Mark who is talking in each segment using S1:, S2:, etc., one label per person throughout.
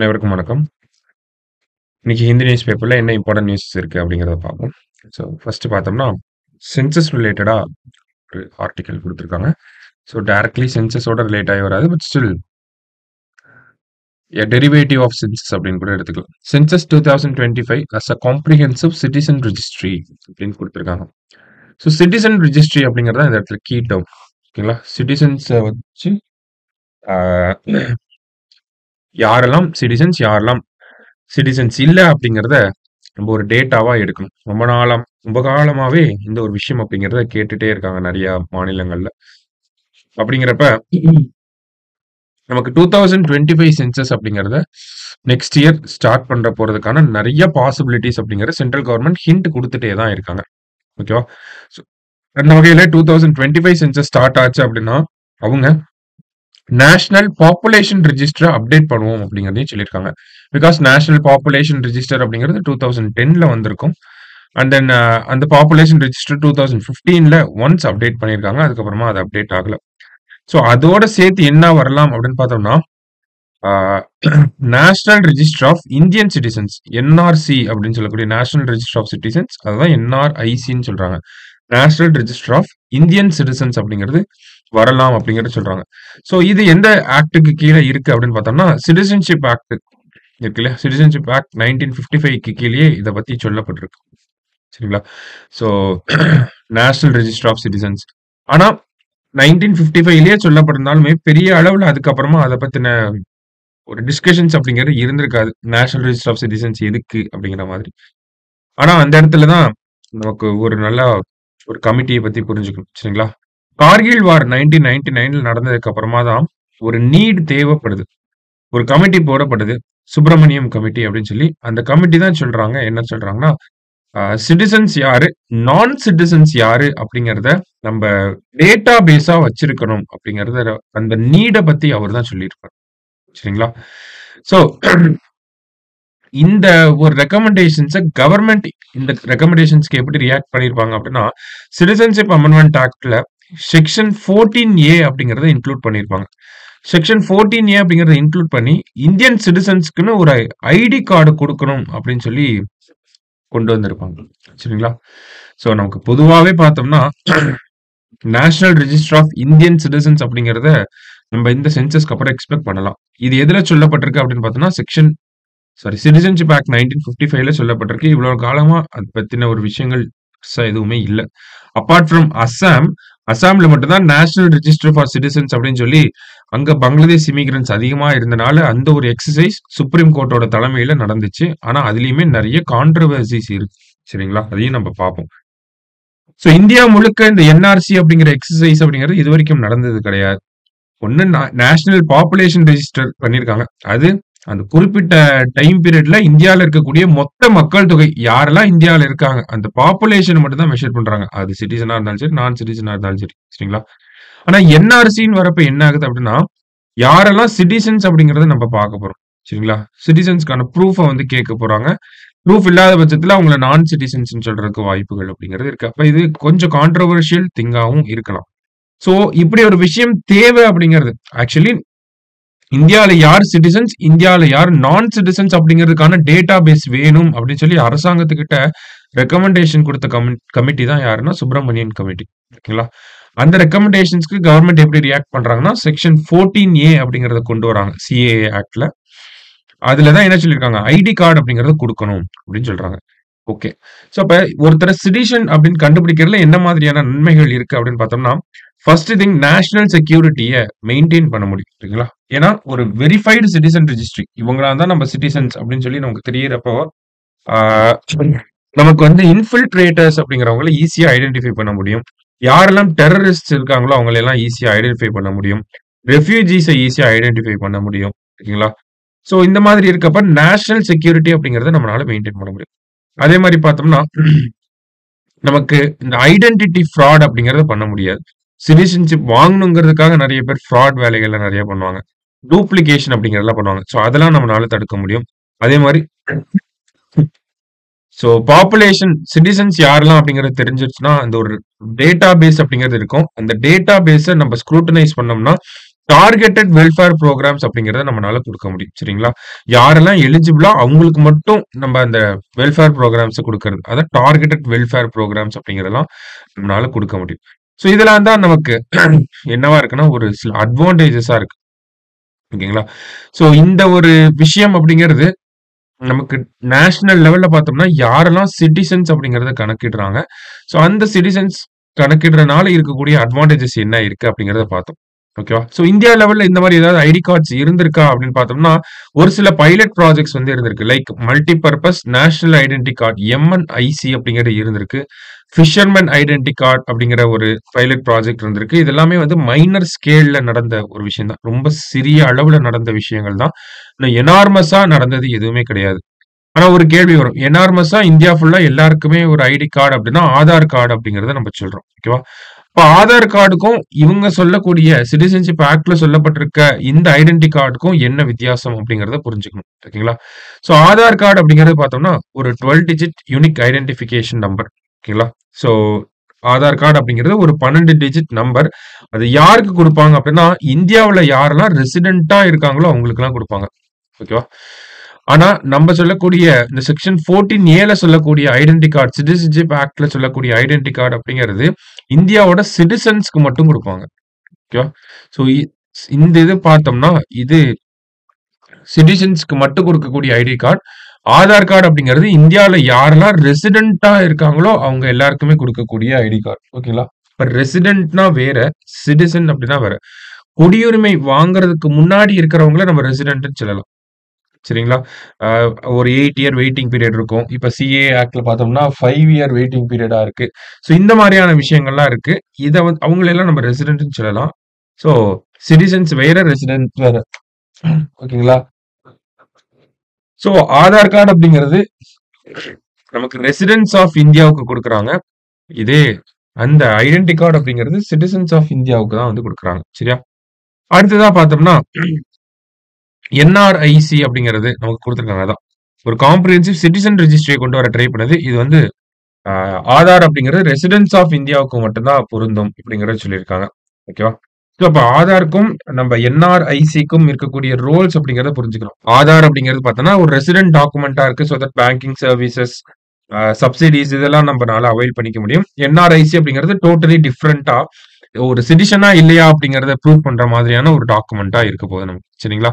S1: அனைவருக்கும் வணக்கம். இன்னைக்கு ஹிந்தி நியூஸ் பேப்பர்ல என்ன இம்பார்ட்டன்ட் நியூஸ் இருக்கு அப்படிங்கிறத பார்ப்போம். ஸோ ஃபர்ஸ்ட் பார்த்தோம்னா, சென்சஸ் ரிலேட்டடா ஒரு ஆர்டிக்கல் குடுத்துருக்காங்க. ஸோ டைரக்ட்லி சென்சஸோட ரிலேட் ஆகி வராது. But still a derivative of census அப்படின்னு கூட எடுத்துக்கலாம். Census 2025 as a comprehensive citizen registry அப்படின்னு குடுத்துருக்காங்க. ஸோ சிட்டிசன் ரெஜிஸ்ட்ரி அப்படிங்கிறது தான் இந்த இடத்துல கீ டெர்ம். ஓகேங்களா? சிட்டிசன்ஸ வச்சு ஆ யாரெல்லாம் சிட்டிசன்ஸ், யாரெல்லாம் சிட்டிசன்ஸ் இல்ல அப்படிங்கிறத நம்ம ஒரு டேட்டாவா எடுக்கணும். ரொம்ப காலமாவே இந்த ஒரு விஷயம் அப்படிங்கிறத கேட்டுட்டே இருக்காங்க நெறைய மாநிலங்கள்ல. அப்படிங்கிறப்ப நமக்கு 2025 சென்சஸ் அப்படிங்கிறத நெக்ஸ்ட் இயர் ஸ்டார்ட் போறதுக்கான நெறைய பாசிபிலிட்டீஸ் அப்படிங்கிற சென்ட்ரல் கவர்ன்மெண்ட் ஹிண்ட் குடுத்துட்டே தான் இருக்காங்க. ஓகேவா? ஸோ அந்த வகையில 2025 சென்சஸ் ஸ்டார்ட் ஆச்சு அப்படின்னா, அவங்க நேஷனல் பாப்புலேஷன் ரெஜிஸ்டர அப்டேட் பண்ணுவோம் அப்படிங்கிறதையும் சொல்லியிருக்காங்க. பிகாஸ் நேஷனல் பாப்புலேஷன் ரெஜிஸ்டர் அப்படிங்கிறது 2010ல வந்திருக்கும். அண்ட் தென் அந்த பாப்புலேஷன் ரெஜிஸ்டர் 2015ல ஒன்ஸ் அப்டேட் பண்ணியிருக்காங்க. அதுக்கப்புறமா அது அப்டேட் ஆகல. ஸோ அதோட சேர்த்து என்ன வரலாம் அப்படின்னு பார்த்தோம்னா, national register of Indian citizens NRC அப்படின்னு சொல்லக்கூடிய நேஷனல் ரெஜிஸ்டர் ஆஃப் சிட்டிசன்ஸ் அதுதான் என்ஆர்ஐசின்னு சொல்றாங்க. National register of Indian citizens அப்படிங்கிறது வரலாம் அப்படிங்கிறத சொல்றாங்க. ஸோ இது எந்த ஆக்டுக்கு கீழே இருக்கு அப்படின்னு பார்த்தோம்னா, சிட்டிசன்ஷிப் ஆக்ட் இருக்கு இல்லையா? சிட்டிசன்ஷிப் ஆக்ட் 1955க்கு கீழேயே இதை பத்தி சொல்லப்பட்டிருக்கு. சரிங்களா? So national register of citizens. ஆனா 1955லயே சொல்லப்பட்டிருந்தாலுமே பெரிய அளவுல அதுக்கப்புறமா அதை பத்தின ஒரு டிஸ்கஷன்ஸ் அப்படிங்கிறது இருந்திருக்காது. நேஷனல் ரெஜிஸ்டர் ஆஃப் சிட்டிசன்ஸ் எதுக்கு அப்படிங்கிற மாதிரி. ஆனா அந்த இடத்துல தான் நமக்கு ஒரு நல்ல ஒரு கமிட்டியை பத்தி புரிஞ்சுக்கணும். சரிங்களா? கார்கில் வார் 1999ல நடந்ததுக்கு அப்புறமா தான் ஒரு நீட் தேவைப்படுது. ஒரு கமிட்டி போடப்படுது. சுப்பிரமணியம் கமிட்டி அப்படின்னு சொல்லி அந்த கமிட்டி தான் சொல்றாங்க. என்ன சொல்றாங்கன்னா, சிட்டிசன்ஸ் யாரு, நான் சிட்டிசன்ஸ் யாரு அப்படிங்கிறத நம்ம டேட்டா பேஸா வச்சிருக்கணும் அப்படிங்கறத அந்த நீட பத்தி அவர் தான் சொல்லியிருப்பார். சரிங்களா? சோ இந்த ஒரு ரெக்கமெண்டேஷன்ஸ கவர்ன்மெண்ட் இந்த ரெக்கமெண்டேஷன்ஸ்க்கு எப்படி ரியாக்ட் பண்ணியிருப்பாங்க அப்படின்னா, சிட்டிசன்ஷிப் அமெண்ட்மென்ட் ஆக்ட்ல செக்ஷன் 14A அப்படிங்கறத இன்க்ளூட் பண்ணியிருப்பாங்க. செக்ஷன் 14A அப்படிங்கறத இன்க்ளூட் பண்ணி இந்தியன் சிட்டிசன்ஸ்க்குன்னு ஒரு ஐடி கார்டு கொடுக்கணும் அப்படின்னு சொல்லி கொண்டு வந்திருப்பாங்க. சரிங்களா? சோ நமக்கு பொதுவாவே பார்த்தோம்னா, national register of Indian citizens அப்படிங்கிறத நம்ம இந்த சென்சஸ்க்கு அப்புறம் எக்ஸ்பெக்ட் பண்ணலாம். இது எதுல சொல்லப்பட்டிருக்கு அப்படின்னு பார்த்தோம்னா, சிட்டிசன்ஷிப் ஆக்ட் 1955ல சொல்லப்பட்டிருக்கு. இவ்வளவு காலமா அது பத்தின ஒரு விஷயங்கள் பெருசா எதுவுமே இல்ல. அபார்ட் ஃப்ரம் அசாம்ல மட்டும் தான் நேஷனல் ரெஜிஸ்டர் ஃபார் சிட்டிசன்ஸ் அப்படின்னு சொல்லி அங்க பங்களாதேஷ் இமிகிரன்ட்ஸ் அதிகமா இருந்தனால அந்த ஒரு எக்ஸசைஸ் சுப்ரீம் கோர்ட்டோட தலைமையில நடந்துச்சு. ஆனா அதுலயுமே நிறைய கான்ட்ரோவர்சிஸ் இருக்கு. சரிங்களா? அதையும் நம்ம பார்ப்போம். சோ இந்தியா முழுக்க இந்த என்ஆர்சி அப்படிங்கிற எக்ஸசைஸ் அப்படிங்கிறது இதுவரைக்கும் நடந்தது கிடையாது. ஒண்ணு நேஷனல் பாப்புலேஷன் ரெஜிஸ்டர் பண்ணிருக்காங்க. அது அந்த குறிப்பிட்ட டைம் பீரியட்ல இந்தியால இருக்கக்கூடிய மொத்த மக்கள் தொகை யாரெல்லாம் இந்தியால இருக்காங்க அந்த பாப்புலேஷன் மட்டும் தான் மெஷர் பண்றாங்க. அது சிட்டிசனா இருந்தாலும் சரி, நான் சிட்டிசனா இருந்தாலும் சரி. சரிங்களா? ஆனா என்ஆர்சின்னு வரப்ப என்ன ஆகுது அப்படின்னா, யாரெல்லாம் சிட்டிசன்ஸ் அப்படிங்கறத நம்ம பார்க்க போறோம். சரிங்களா? சிட்டிசன்ஸ்க்கான ப்ரூஃப வந்து கேட்க போறாங்க. ப்ரூஃப் இல்லாத பட்சத்துல அவங்கள நான் சிட்டிசன்ஸ்ன்னு சொல்றதுக்கு வாய்ப்புகள் அப்படிங்கிறது இருக்கு. அப்ப இது கொஞ்சம் கான்ட்ரோவர்ஷியல் திங்காவும் இருக்கலாம். சோ இப்படி ஒரு விஷயம் தேவை அப்படிங்கிறது ஆக்சுவலி இந்தியால யார் சிட்டிசன்ஸ், இந்தியால யார் நான் சிட்டிசன்ஸ் அப்படிங்கிறதுக்கான டேட்டா பேஸ் வேணும் அப்படின்னு சொல்லி அரசாங்கத்துக்கிட்ட ரெக்கமெண்டேஷன் கொடுத்த கமிட்டி தான் யாருன்னா சுப்பிரமணியன் கமிட்டி. ஓகேங்களா? அந்த ரெக்கமெண்டேஷன்ஸ்க்கு கவர்மெண்ட் எப்படி ரியாக்ட் பண்றாங்கன்னா, செக்ஷன் 14A அப்படிங்கறத கொண்டு வராங்க சிஏஏ ஆக்ட்ல. அதுலதான் என்ன சொல்லியிருக்காங்க, ஐடி கார்டு அப்படிங்கறத கொடுக்கணும் அப்படின்னு சொல்றாங்க. ஓகே. சோ அப்ப ஒருத்தர சிட்டிசன் அப்படின்னு கண்டுபிடிக்கிறதுல என்ன மாதிரியான நன்மைகள் இருக்கு அப்படின்னு பார்த்தோம்னா, ஃபர்ஸ்ட் திங் நேஷனல் செக்யூரிட்டிய மெயின்டைன் பண்ண முடியும். சரிங்களா? ஏன்னா ஒரு வெரிஃபைடு சிட்டிசன் ரெஜிஸ்ட்ரி இவங்களா தான் நம்ம சிட்டிசன்ஸ் அப்படின்னு சொல்லி நமக்கு தெரியறப்போ ஆஹ், நமக்கு வந்து இன்ஃபில்ட்ரேட்டர்ஸ் அப்படிங்கிறவங்கள ஈஸியா ஐடென்டிஃபை பண்ண முடியும். யாரெல்லாம் டெரரிஸ்ட் இருக்காங்களோ அவங்களை எல்லாம் ஈஸியா ஐடென்டிஃபை பண்ண முடியும். ரெஃப்யூஜிஸை ஈஸியா ஐடென்டிஃபை பண்ண முடியும். ஓகேங்களா? சோ இந்த மாதிரி இருக்கப்ப நேஷனல் செக்யூரிட்டி அப்படிங்கறத நம்மளால மெயின்டைன் பண்ண முடியும். அதே மாதிரி பார்த்தோம்னா நமக்கு இந்த ஐடென்டிட்டி ஃப்ராட் அப்படிங்கறத பண்ண முடியாது. சிட்டிசன்ஷிப் வாங்கணுங்கிறதுக்காக நிறைய பேர் ஃப்ராட் வேலைகள்ல நிறைய பண்ணுவாங்க. டூப்ளிகேஷன் அப்படிங்கறதெல்லாம் பண்ணுவாங்க. சோ அதெல்லாம் நம்மளால தடுக்க முடியும். அதே மாதிரி சோ பாப்புலேஷன் சிட்டிசன்ஸ் யாரெல்லாம் அப்படிங்கறது தெரிஞ்சிருச்சுன்னா அந்த ஒரு டேட்டா பேஸ் அப்படிங்கிறது இருக்கும். அந்த டேட்டா பேஸ நம்ம ஸ்க்ரூட்டனைஸ் பண்ணோம்னா டார்கெட்டட் வெல்ஃபேர் ப்ரோகிராம்ஸ் அப்படிங்கிறத நம்மளால குடுக்க முடியும். சரிங்களா? யாரெல்லாம் எலிஜிபிளோ அவங்களுக்கு மட்டும் நம்ம அந்த வெல்ஃபேர் ப்ரோகிராம்ஸ குடுக்கறது. அதான் டார்கெட்டட் வெல்ஃபேர் ப்ரோகிராம்ஸ் அப்படிங்கிறதெல்லாம் நம்மளால குடுக்க முடியும். ஸோ இதெல்லாம் தான் நமக்கு என்னவா இருக்குன்னா, ஒரு சில அட்வான்டேஜஸா இருக்கு. ஓகேங்களா? ஸோ இந்த ஒரு விஷயம் அப்படிங்கிறது நமக்கு நேஷனல் லெவல்ல பார்த்தோம்னா, யாரெல்லாம் சிட்டிசன்ஸ் அப்படிங்கிறத கணக்கிடுறாங்க. ஸோ அந்த சிட்டிசன்ஸ் கணக்கிடுறனால இருக்கக்கூடிய அட்வான்டேஜஸ் என்ன இருக்கு அப்படிங்கிறத பார்த்தோம். ஓகேவா? ஸோ இந்தியா லெவல்ல இந்த மாரி ஏதாவது ஐடி கார்ட்ஸ் இருந்திருக்கா அப்படின்னு பார்த்தோம்னா, ஒரு சில பைலட் ப்ராஜெக்ட்ஸ் வந்து இருந்திருக்கு. Like multi purpose national identity card MNIC அப்படிங்கிறது இருந்திருக்கு. ஃபிஷர்மேன் ஐடென்டி கார்ட் அப்படிங்கிற ஒரு பைலட் ப்ராஜெக்ட் இருந்திருக்கு. இது எல்லாமே வந்து மைனர் ஸ்கேல்ல நடந்த ஒரு விஷயம் தான். ரொம்ப சிறிய அளவுல நடந்த விஷயங்கள் தான். எனார்மஸா நடந்தது எதுவுமே கிடையாது. ஆனா ஒரு கேள்வி வரும். எனார்மஸா இந்தியா ஃபுல்லா எல்லாருக்குமே ஒரு ஐடி கார்டு அப்படின்னா, ஆதார் கார்டு அப்படிங்கிறத நம்ம சொல்றோம். ஓகேவா? இப்ப ஆதார் கார்டுக்கும் இவங்க சொல்லக்கூடிய சிட்டிசன்ஷிப் ஆக்ட்ல சொல்லப்பட்டிருக்க இந்த ஐடென்டி கார்டுக்கும் என்ன வித்தியாசம் அப்படிங்கிறத புரிஞ்சுக்கணும். ஓகேங்களா? ஸோ ஆதார் கார்டு அப்படிங்கிறது பார்த்தோம்னா, ஒரு 12 டிஜிட் யூனிக் ஐடென்டிஃபிகேஷன் நம்பர். ஓகேங்களா? ஸோ ஆதார் கார்டு அப்படிங்கிறது ஒரு 12 டிஜிட் நம்பர். அது யாருக்கு குடுப்பாங்க அப்படின்னா, இந்தியாவுல யாரெல்லாம் ரெசிடென்ட்டா இருக்காங்களோ அவங்களுக்கெல்லாம் குடுப்பாங்க. ஓகேவா? ஆனா, நம்ம சொல்லக்கூடிய இந்த செக்ஷன் 14ஏல சொல்லக்கூடிய ஐடென்டி கார்ட், சிட்டிசன்ஷிப் ஆக்ட்ல சொல்லக்கூடிய ஐடென்டி கார்ட் அப்படிங்கிறது, இந்தியாவோட சிட்டிசன்ஸ்க்கு மட்டும் குடுப்பாங்க. ஓகேவா? ஸோ இந்த இது பார்த்தோம்னா, இது சிட்டிசன்ஸ்க்கு மட்டும் குடுக்கக்கூடிய ஐடி கார்ட். ஆதார் கார்டு அப்படிங்கிறது இந்தியாவுல யாரெல்லாம் ரெசிடென்ட்டா இருக்காங்களோ, அவங்க எல்லாருக்குமே குடுக்கக்கூடிய ஐடி கார்ட். ஓகேங்களா? இப்ப ரெசிடென்ட்னா வேற, சிட்டிசன் அப்படின்னா வேற. குடியுரிமை வாங்குறதுக்கு முன்னாடி இருக்கிறவங்கள நம்ம ரெசிடென்ட்ன்னு சொல்லலாம். சரிங்களா? அ ஒரு 8 இயர் வெயிட்டிங் பீரியட் இருக்கும். இப்ப சிஏ ஆக்ட்ல பார்த்தோம்னா, 5 இயர் வெயிட்டிங் பீரியடா இருக்கு. ஸோ இந்த மாரியான விஷயங்கள்லாம் இருக்கு. இத வந்து அவங்களெல்லாம் நம்ம ரெசிடென்ட்ன்னு சொல்லலாம். ஸோ சிட்டிசன்ஸ் வேற, ரெசிடென்ட் வேற. ஓகேங்களா? ஸோ ஆதார் கார்டு அப்படிங்கிறது நமக்கு ரெசிடென்ட்ஸ் ஆஃப் இந்தியாவுக்கு குடுக்குறாங்க. இதே அந்த ஐடென்டி கார்டு அப்படிங்கிறது சிட்டிசன்ஸ் ஆஃப் இந்தியாவுக்கு தான் வந்து குடுக்குறாங்க. சரியா? அடுத்ததா பார்த்தோம்னா, என்ஆர்ஐசி அப்படிங்கிறது நமக்கு குடுத்துருக்காங்க அதான். ஒரு காம்ப்ரிஹென்சிவ் சிட்டிசன் ரெஜிஸ்ட்ரியை கொண்டு வர ட்ரை பண்ணது. இது வந்து ஆதார் அப்படிங்கிறது ரெசிடென்ஸ் ஆஃப் இந்தியாவுக்கு மட்டும் தான் பொருந்தும் அப்படிங்கிறத சொல்லியிருக்காங்க. ஓகேவா? ஸோ அப்ப ஆதாருக்கும் நம்ம என்ஆர்ஐசிக்கும் இருக்கக்கூடிய ரோல்ஸ் அப்படிங்கிறத புரிஞ்சுக்கணும். ஆதார் அப்படிங்கிறது பார்த்தோம்னா ஒரு ரெசிடென்ட் டாக்குமெண்ட்டா இருக்கு. So that banking services, subsidies இதெல்லாம் நம்மனால அவைல் பண்ணிக்க முடியும். என்ஆர்ஐசி அப்படிங்கிறது டோட்டலி டிஃப்ரெண்ட்டா ஒரு சிட்டிசனா இல்லையா அப்படிங்கிறத ப்ரூவ் பண்ற மாதிரியான ஒரு டாக்குமெண்ட்டா இருக்க போகுது நமக்கு. சரிங்களா?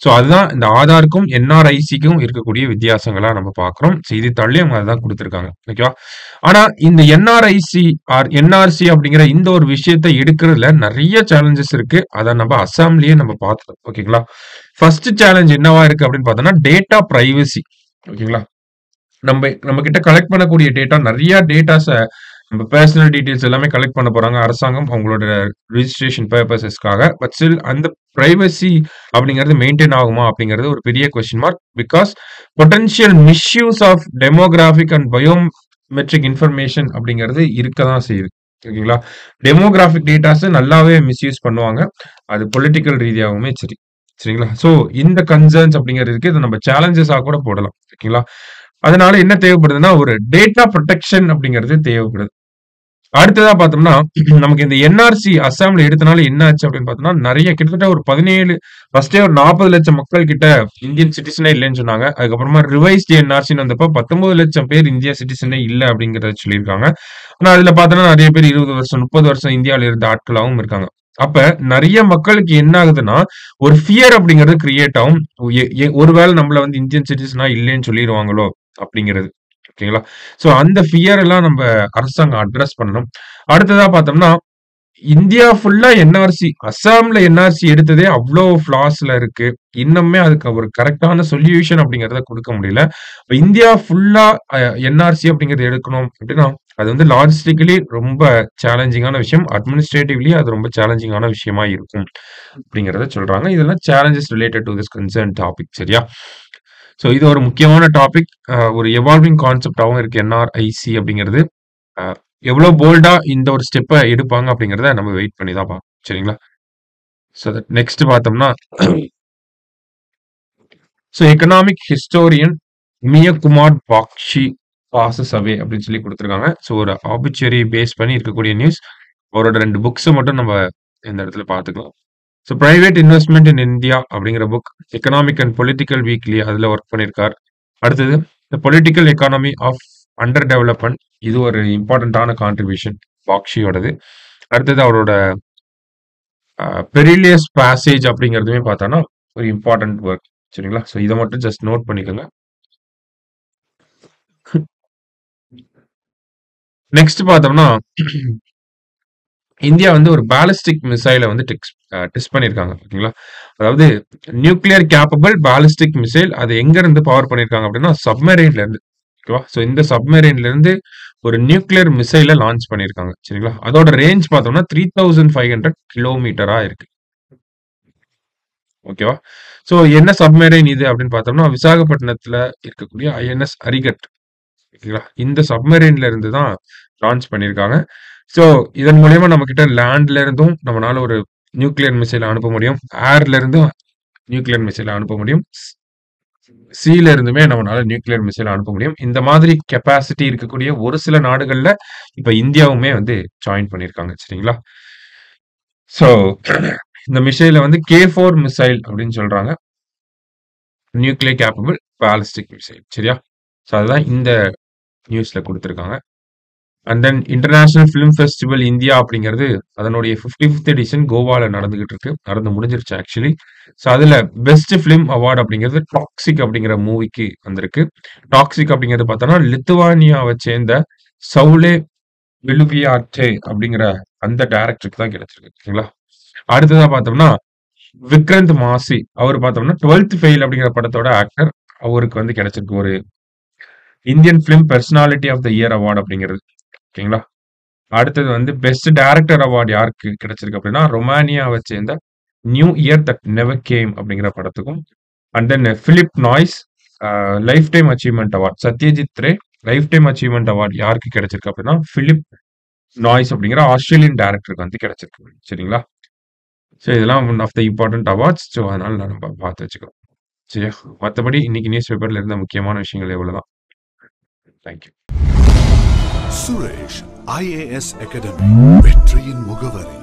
S1: ஸோ அதுதான் இந்த ஆதாருக்கும், என்ஆர்ஐசிக்கும் இருக்கக்கூடிய வித்தியாசங்களா நம்ம பார்க்குறோம். செய்தித்தாள்லயும் அவங்க அதான் குடுத்துருக்காங்க. ஓகேவா? ஆனா இந்த என்ஆர்ஐசி ஆர் என்ஆர்சி அப்படிங்கிற இந்த ஒரு விஷயத்த எடுக்கிறதுல நெறைய சேலஞ்சஸ் இருக்கு. அத நம்ம அசாம்லயே நம்ம பார்த்தோம். ஓகேங்களா? ஃபர்ஸ்ட் சேலஞ்ச் என்னவா இருக்கு அப்படின்னு பார்த்தோம்னா, டேட்டா பிரைவசி. ஓகேங்களா? நம்ம கிட்ட கலெக்ட் பண்ணக்கூடிய டேட்டா நெறைய டேட்டாஸ நம்ம பெர்சனல் டீட்டெயில்ஸ் எல்லாமே கலெக்ட் பண்ண போறாங்க அரசாங்கம் அவங்களோட ரிஜிஸ்ட்ரேஷன் பர்பஸஸ்க்காக. பட் ஸ்டில் அந்த பிரைவசி அப்படிங்கிறது மெயின்டெயின் ஆகுமா அப்படிங்கிறது ஒரு பெரிய question mark. Because potential misuse of demographic and biometric information அப்படிங்கிறது இருக்க தான் செய்யுது. ஓகேங்களா? டெமோகிராபிக் டேட்டாஸ நல்லாவே மிஸ்யூஸ் பண்ணுவாங்க. அது பொலிட்டிக்கல் ரீதியாவுமே சரி. சரிங்களா? ஸோ இந்த கன்சர்ன்ஸ் அப்படிங்கிறது இருக்கு. இத நம்ம சேலஞ்சஸா கூட போடலாம். ஓகேங்களா? அதனால என்ன தேவைப்படுதுன்னா, ஒரு டேட்டா புரொடெக்ஷன் அப்படிங்கிறது தேவைப்படுது. அடுத்ததா பார்த்தோம்னா, நமக்கு இந்த என்ஆர்சி அஸ்ஸாம்ல எடுத்தனால என்ன ஆச்சு அப்படின்னு பார்த்தோம்னா, நெறைய கிட்டத்தட்ட ஒரு 17 ஃபர்ஸ்ட்டே ஒரு 40,00,000 மக்கள் கிட்ட இந்தியன் சிட்டிசனே இல்லன்னு சொன்னாங்க. அதுக்கப்புறமா ரிவைஸ்டு என்ஆர்சின்னு வந்தப்போ 19,00,000 பேர் இந்தியா சிட்டிசனே இல்ல அப்படிங்கிறத சொல்லியிருக்காங்க. ஆனா அதுல பார்த்தோம்னா நெறைய பேர் 20 வருஷம், 30 வருஷம் இந்தியாவுல இருந்த ஆட்களாவும் இருக்காங்க. அப்ப நெறைய மக்களுக்கு என்ன ஆகுதுன்னா, ஒரு ஃபியர் அப்படிங்கிறது கிரியேட் ஆகும். ஒருவேள நம்மள வந்து இந்தியன் சிட்டிசனா இல்லன்னு சொல்லிருவாங்களோ அப்படிங்கிறது. ஓகேங்களா? ஸோ அந்த ஃபியர் எல்லாம் நம்ப அரசாங்கம் அட்ரஸ் பண்ணணும். அடுத்ததா பார்த்தோம்னா, இந்தியா ஃபுல்லா என்ஆர்சி அஸ்ஸாம்ல என்ஆர்சி எடுத்ததே அவ்ளோ ஃப்ளாஸ்ல இருக்கு. இன்னுமே அதுக்கு ஒரு கரெக்ட்டான சொல்யூஷன் அப்படிங்கிறத குடுக்க முடியல. இப்ப இந்தியா ஃபுல்லா என்ஆர்சி அப்படிங்கிறது எடுக்கணும் அப்படின்னா, அது வந்து லாஜிஸ்டிக்கலி ரொம்ப சேலஞ்சிங்கான விஷயம். அட்மினிஸ்ட்ரேட்டிவ்லி அது ரொம்ப சேலஞ்சிங்கான விஷயமா இருக்கும். அப்படிங்கிறத சொல்றாங்க. இதெல்லாம் challenges related do this concern topic சரியா? ஸோ இது ஒரு முக்கியமான டாபிக். ஒரு எவால்விங் கான்செப்ட்டாவும் இருக்கு என்ஆர்ஐசி அப்படிங்கிறது. அ எவ்வளோ போல்டா இந்த ஒரு ஸ்டெப்ப எடுப்பாங்க அப்படிங்கிறத நம்ம வெயிட் பண்ணி தான் பார்க்கணும். சரிங்களா? ஸோ தட் நெக்ஸ்ட் பார்த்தோம்னா, so economic historian Amiyakumar Bagchi passes away அப்படின்னு சொல்லி குடுத்துருக்காங்க. ஸோ ஒரு ஆபிச்சுவரி பேஸ் பண்ணி இருக்கக்கூடிய நியூஸ். அவரோட 2 புக்ஸ மட்டும் நம்ம இந்த இடத்துல பார்த்துக்கலாம். So private investment in India அப்படிங்கிற book economic and political weekly அதில் ஒர்க் பண்ணியிருக்கார். அடுத்தது the political economy of underdevelopment, இது ஒரு இம்பார்ட்டண்ட்டான கான்ட்ரிபியூஷன் பாக்ஷியோடது. அடுத்தது அவரோட பெரிலியஸ் பேசேஜ் அப்படிங்கிறதுமே பார்த்தோன்னா ஒரு இம்பார்ட்டன்ட் ஒர்க். சரிங்களா? ஸோ இதை மட்டும் ஜஸ்ட் நோட் பண்ணிக்கோங்க. நெக்ஸ்ட் பார்த்தோம்னா இந்தியா வந்து ஒரு பாலிஸ்டிக் மிசைலை வந்து டெஸ்ட் பண்ணியிருக்காங்க. ஓகேங்களா? அதாவது நியூக்ளியர் கேப்பபிள் பாலிஸ்டிக் மிசைல், அது எங்க இருந்து பவர் பண்ணியிருக்காங்க அப்படின்னா சப்மரைன்ல இருந்து. ஓகேவா? ஸோ இந்த சப்மரைன்ல இருந்து ஒரு நியூக்ளியர் மிசைலை லான்ச் பண்ணியிருக்காங்க. சரிங்களா? அதோட ரேஞ்ச் பார்த்தோம்னா 3500 கிலோமீட்டரா இருக்கு. ஓகேவா? ஸோ என்ன சப்மரைன் இது அப்படின்னு பார்த்தோம்னா விசாகப்பட்டினத்துல இருக்கக்கூடிய ஐஎன்எஸ் அரிகட். ஓகேங்களா? இந்த சப்மரைன்ல இருந்து தான் லான்ச் பண்ணியிருக்காங்க. ஸோ இதன் மூலியமா நம்ம கிட்ட லேண்ட்ல இருந்தும் நம்மளால ஒரு நியூக்ளியர் மிசைல் அனுப்ப முடியும், ஏர்ல இருந்தும் நியூக்ளியர் மிசைல் அனுப்ப முடியும், சீல இருந்துமே நம்மளால நியூக்ளியர் மிசைல் அனுப்ப முடியும். இந்த மாதிரி கெப்பாசிட்டி இருக்கக்கூடிய ஒரு சில நாடுகள்ல இப்ப இந்தியாவுமே வந்து ஜாயின் பண்ணியிருக்காங்க. சரிங்களா? ஸோ இந்த மிசைலை வந்து K4 மிசைல் அப்படின்னு சொல்றாங்க, நியூக்ளியர் கேப்பபிள் பாலிஸ்டிக் மிசைல். சரியா? ஸோ அதுதான் இந்த நியூஸ்ல கொடுத்துருக்காங்க. And then international film festival India அப்படிங்கிறது அதனுடைய 55th எடிஷன் கோவால நடந்துகிட்டு இருக்கு. நடந்து முடிஞ்சிருச்சு ஆக்சுவலி. ஸோ அதுல பெஸ்ட் ஃபிலிம் அவார்டு அப்படிங்கிறது டாக்ஸிக் அப்படிங்கிற மூவிக்கு வந்திருக்கு. டாக்ஸிக் அப்படிங்கிறது பார்த்தோன்னா லித்துவானியாவை சேர்ந்த சவுலே வெலுவியாட்டே அப்படிங்கிற அந்த டைரக்டருக்கு தான் கிடைச்சிருக்கு. ஓகேங்களா? அடுத்ததா பார்த்தோம்னா விக்ரந்த் மாசி, அவர் பார்த்தோம்னா 12th ஃபெயில் அப்படிங்கிற படத்தோட ஆக்டர். அவருக்கு வந்து கிடைச்சிருக்கு ஒரு Indian film personality of the year award அப்படிங்கிறது. ஓகேங்களா? அடுத்தது வந்து பெஸ்ட் டைரக்டர் அவார்டு யாருக்கு கிடைச்சிருக்கு அப்படின்னா ரொமானியாவை சேர்ந்த new year that never came அப்படிங்கிற படத்துக்கும். And then Philip Noyce lifetime achievement award, Satyajit Ray lifetime achievement award யாருக்கு கிடைச்சிருக்கு அப்படின்னா பிலிப் நாய்ஸ் அப்படிங்கிற ஆஸ்திரேலியன் டைரக்டருக்கு வந்து கிடைச்சிருக்கு. சரிங்களா? ஸோ இதெல்லாம் one of the important awards. So அதனால நம்ம பார்த்து வச்சுக்கிறோம். சரியா? மற்றபடி இன்னைக்கு நியூஸ் பேப்பர்ல இருந்த முக்கியமான விஷயங்கள் எவ்வளவுதான். தேங்க்யூ.
S2: சுரேஷ் IAS அகாடமி, வெற்றியின் முகவரி.